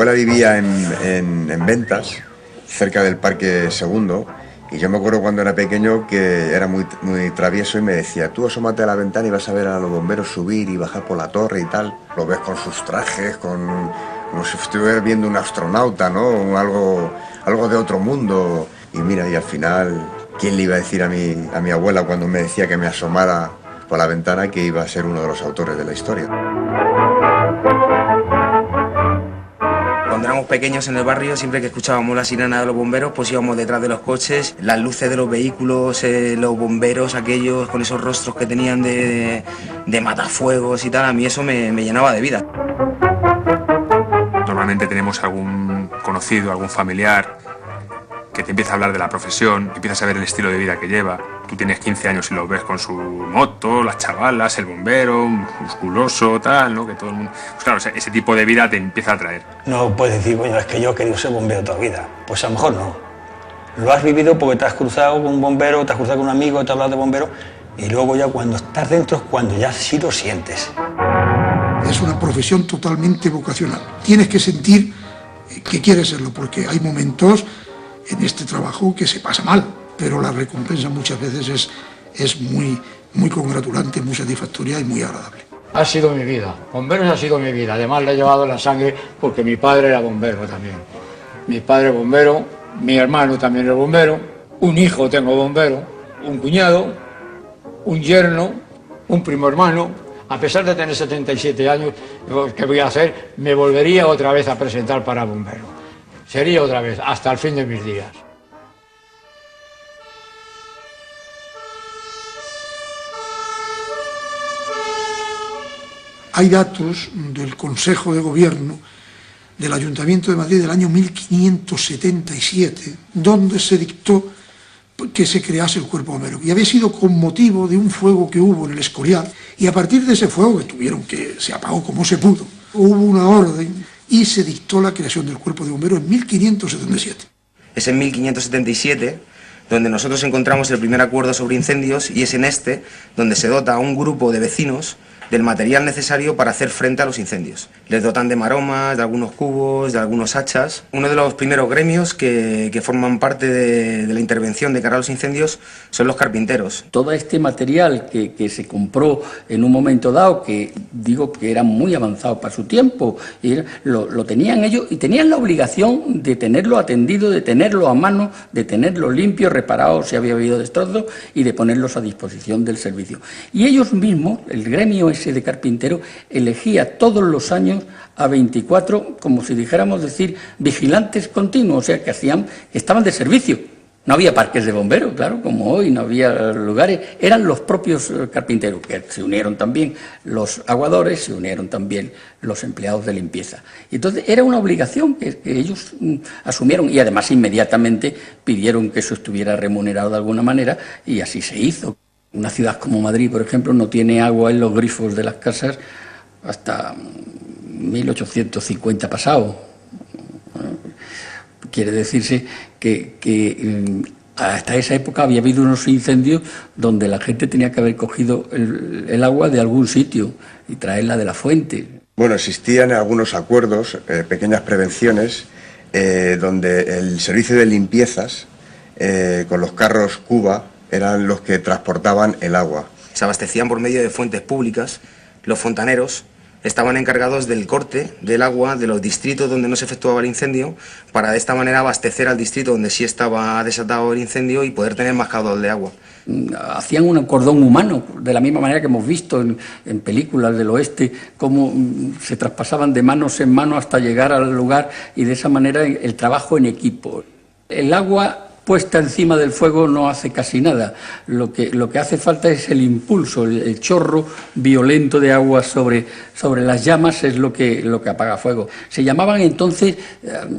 abuela vivía en Ventas, cerca del Parque Segundo, y yo me acuerdo cuando era pequeño que era muy travieso y me decía, tú asómate a la ventana y vas a ver a los bomberos subir y bajar por la torre y tal. Lo ves con sus trajes, como si estuviera viendo un astronauta, ¿no? Algo de otro mundo. Y mira, y al final, ¿quién le iba a decir a mi abuela cuando me decía que me asomara por la ventana que iba a ser uno de los autores de la historia? Cuando éramos pequeños en el barrio, siempre que escuchábamos la sirena de los bomberos, pues íbamos detrás de los coches, las luces de los vehículos, los bomberos, aquellos con esos rostros que tenían de matafuegos y tal, a mí eso me llenaba de vida. Normalmente tenemos algún conocido, algún familiar que te empieza a hablar de la profesión, empiezas a ver el estilo de vida que lleva. Tú tienes 15 años y lo ves con su moto, las chavalas, el bombero, musculoso, tal, ¿no? Que todo el mundo... Pues claro, ese tipo de vida te empieza a atraer. No puedes decir, bueno, es que yo he querido ser bombero toda la vida. Pues a lo mejor no. Lo has vivido porque te has cruzado con un bombero, te has cruzado con un amigo, te has hablado de bombero, y luego ya cuando estás dentro es cuando ya sí lo sientes. Es una profesión totalmente vocacional. Tienes que sentir que quieres serlo, porque hay momentos en este trabajo que se pasa mal, pero la recompensa muchas veces es muy congratulante, muy satisfactoria y muy agradable. Ha sido mi vida, bomberos ha sido mi vida, además le he llevado la sangre porque mi padre era bombero también. Mi padre bombero, mi hermano también era bombero, un hijo tengo bombero, un cuñado, un yerno, un primo hermano. A pesar de tener 77 años, ¿qué voy a hacer? Me volvería otra vez a presentar para bombero. Sería otra vez, hasta el fin de mis días. Hay datos del Consejo de Gobierno del Ayuntamiento de Madrid del año 1577, donde se dictó que se crease el cuerpo bombero. Y había sido con motivo de un fuego que hubo en el Escorial. Y a partir de ese fuego, que se apagó como se pudo, hubo una orden y se dictó la creación del cuerpo de bomberos en 1577. Es en 1577 donde nosotros encontramos el primer acuerdo sobre incendios y es en este donde se dota a un grupo de vecinos del material necesario para hacer frente a los incendios. Les dotan de maromas, de algunos cubos, de algunos hachas. Uno de los primeros gremios que forman parte de la intervención de cara a los incendios son los carpinteros. Todo este material que se compró en un momento dado, que digo que era muy avanzado para su tiempo, lo tenían ellos y tenían la obligación de tenerlo atendido, de tenerlo a mano, de tenerlo limpio, reparado si había habido destrozos y de ponerlos a disposición del servicio. Y ellos mismos, el gremio de carpintero, elegía todos los años a 24, como si dijéramos vigilantes continuos, o sea, que estaban de servicio. No había parques de bomberos, claro, como hoy, no había lugares, eran los propios carpinteros, que se unieron también los aguadores, se unieron también los empleados de limpieza. Y entonces era una obligación que ellos asumieron y además inmediatamente pidieron que eso estuviera remunerado de alguna manera y así se hizo. Una ciudad como Madrid, por ejemplo, no tiene agua en los grifos de las casas hasta 1850 pasado. Quiere decirse que hasta esa época había habido unos incendios donde la gente tenía que haber cogido el agua de algún sitio y traerla de la fuente. Bueno, existían algunos acuerdos, pequeñas prevenciones, donde el servicio de limpiezas con los carros Cuba eran los que transportaban el agua. Se abastecían por medio de fuentes públicas. Los fontaneros estaban encargados del corte del agua de los distritos donde no se efectuaba el incendio, para de esta manera abastecer al distrito donde sí estaba desatado el incendio y poder tener más caudal de agua. Hacían un cordón humano, de la misma manera que hemos visto en películas del oeste, cómo se traspasaban de manos en mano hasta llegar al lugar, y de esa manera el trabajo en equipo. El agua puesta encima del fuego no hace casi nada. Lo que hace falta es el impulso, el chorro violento de agua sobre las llamas es lo que apaga fuego. Se llamaban entonces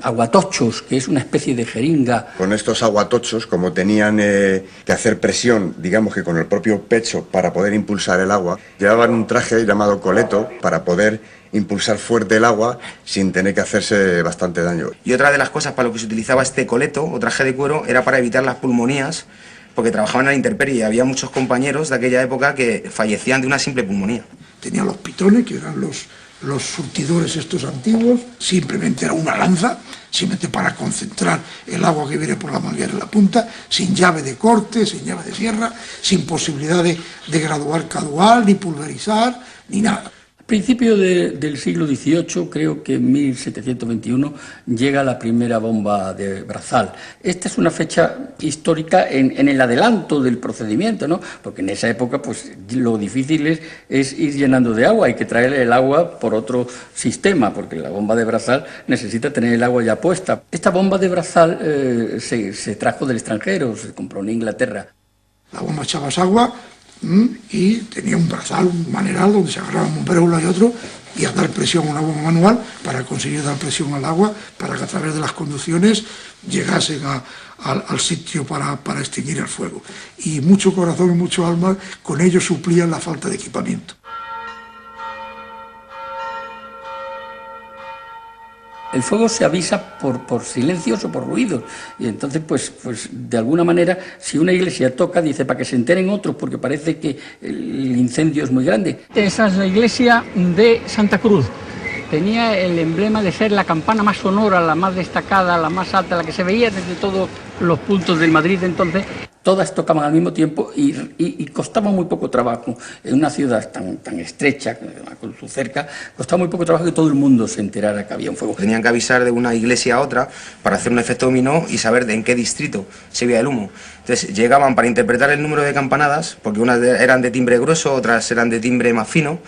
aguatochos, que es una especie de jeringa. Con estos aguatochos, como tenían que hacer presión, digamos que con el propio pecho para poder impulsar el agua, llevaban un traje llamado coleto para poder impulsar fuerte el agua sin tener que hacerse bastante daño. Y otra de las cosas para lo que se utilizaba este coleto o traje de cuero era para evitar las pulmonías, porque trabajaban a la intemperie y había muchos compañeros de aquella época que fallecían de una simple pulmonía. Tenía los pitones, que eran los los surtidores estos antiguos, simplemente era una lanza, simplemente para concentrar el agua que viene por la manguera en la punta, sin llave de corte, sin llave de sierra, sin posibilidad de graduar cadual, ni pulverizar, ni nada. A principios del siglo XVIII, creo que en 1721, llega la primera bomba de brazal. Esta es una fecha histórica en el adelanto del procedimiento, ¿no? Porque en esa época pues, lo difícil es ir llenando de agua, hay que traer el agua por otro sistema, porque la bomba de brazal necesita tener el agua ya puesta. Esta bomba de brazal se trajo del extranjero, se compró en Inglaterra. La bomba echabas agua y tenía un brazal, un maneral donde se agarraban un bombero uno y otro y a dar presión a una bomba manual para conseguir dar presión al agua para que a través de las conducciones llegasen al sitio para extinguir el fuego. Y mucho corazón y mucho alma con ello suplían la falta de equipamiento. El fuego se avisa por silencios o por ruidos. Y entonces, pues de alguna manera, si una iglesia toca, dice, para que se enteren otros, porque parece que el incendio es muy grande. Esa es la iglesia de Santa Cruz. Tenía el emblema de ser la campana más sonora, la más destacada, la más alta, la que se veía desde todos los puntos del Madrid de entonces. Todas tocaban al mismo tiempo y costaba muy poco trabajo. En una ciudad tan estrecha, con su cerca, costaba muy poco trabajo que todo el mundo se enterara que había un fuego. Tenían que avisar de una iglesia a otra para hacer un efecto dominó y saber en qué distrito se veía el humo. Entonces llegaban para interpretar el número de campanadas, porque unas eran de timbre grueso, otras eran de timbre más fino,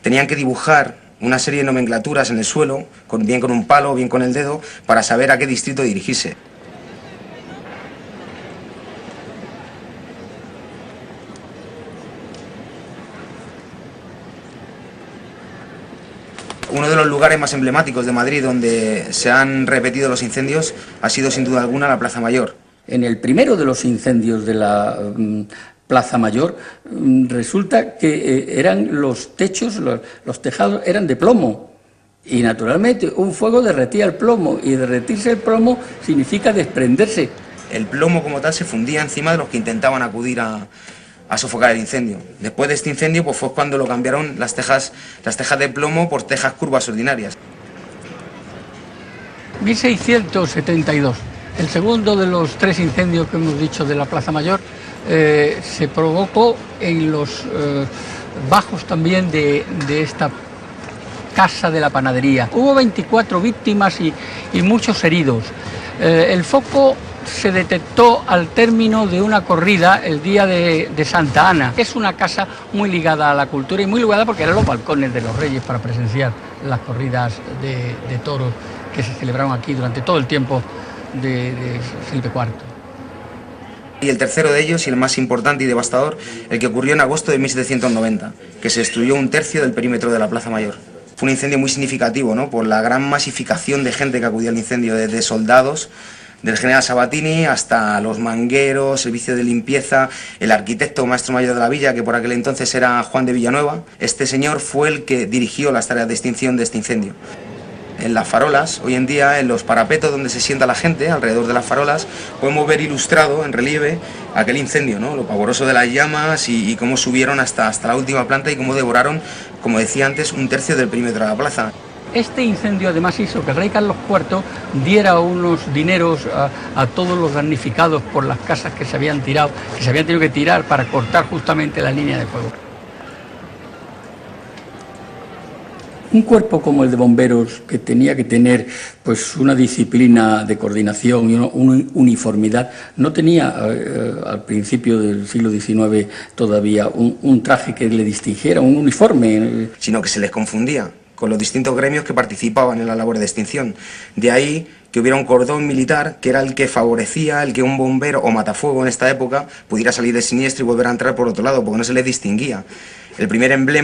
tenían que dibujar una serie de nomenclaturas en el suelo, bien con un palo, bien con el dedo, para saber a qué distrito dirigirse. Uno de los lugares más emblemáticos de Madrid donde se han repetido los incendios ha sido sin duda alguna la Plaza Mayor. En el primero de los incendios de la Plaza Mayor resulta que eran los techos, los tejados eran de plomo y naturalmente un fuego derretía el plomo y derretirse el plomo significa desprenderse. El plomo como tal se fundía encima de los que intentaban acudir a sofocar el incendio. Después de este incendio pues fue cuando lo cambiaron las tejas de plomo por tejas curvas ordinarias. 1672, el segundo de los 3 incendios que hemos dicho de la Plaza Mayor, se provocó en los bajos también de esta casa de la panadería. Hubo 24 víctimas y muchos heridos. El foco se detectó al término de una corrida el día de Santa Ana. Es una casa muy ligada a la cultura y muy ligada porque eran los balcones de los reyes para presenciar las corridas de toros que se celebraron aquí durante todo el tiempo de Felipe IV. Y el tercero de ellos, y el más importante y devastador, el que ocurrió en agosto de 1790, que se destruyó 1/3 del perímetro de la Plaza Mayor. Fue un incendio muy significativo, ¿no?, por la gran masificación de gente que acudió al incendio, desde soldados, del general Sabatini hasta los mangueros, servicio de limpieza, el arquitecto maestro mayor de la villa, que por aquel entonces era Juan de Villanueva. Este señor fue el que dirigió las tareas de extinción de este incendio. En las farolas, hoy en día, en los parapetos donde se sienta la gente, alrededor de las farolas, podemos ver ilustrado en relieve aquel incendio, ¿no?, lo pavoroso de las llamas y cómo subieron hasta la última planta y cómo devoraron, como decía antes, 1/3 del perímetro de la plaza. Este incendio además hizo que el rey Carlos IV diera unos dineros a todos los damnificados por las casas que se habían tirado, que se habían tenido que tirar para cortar justamente la línea de fuego. Un cuerpo como el de bomberos, que tenía que tener pues una disciplina de coordinación y una uniformidad, no tenía al principio del siglo XIX todavía un traje que le distinguiera, un uniforme. Sino que se les confundía con los distintos gremios que participaban en la labor de extinción. De ahí que hubiera un cordón militar que era el que favorecía el que un bombero o matafuego en esta época pudiera salir del siniestro y volver a entrar por otro lado, porque no se les distinguía. El primer emblema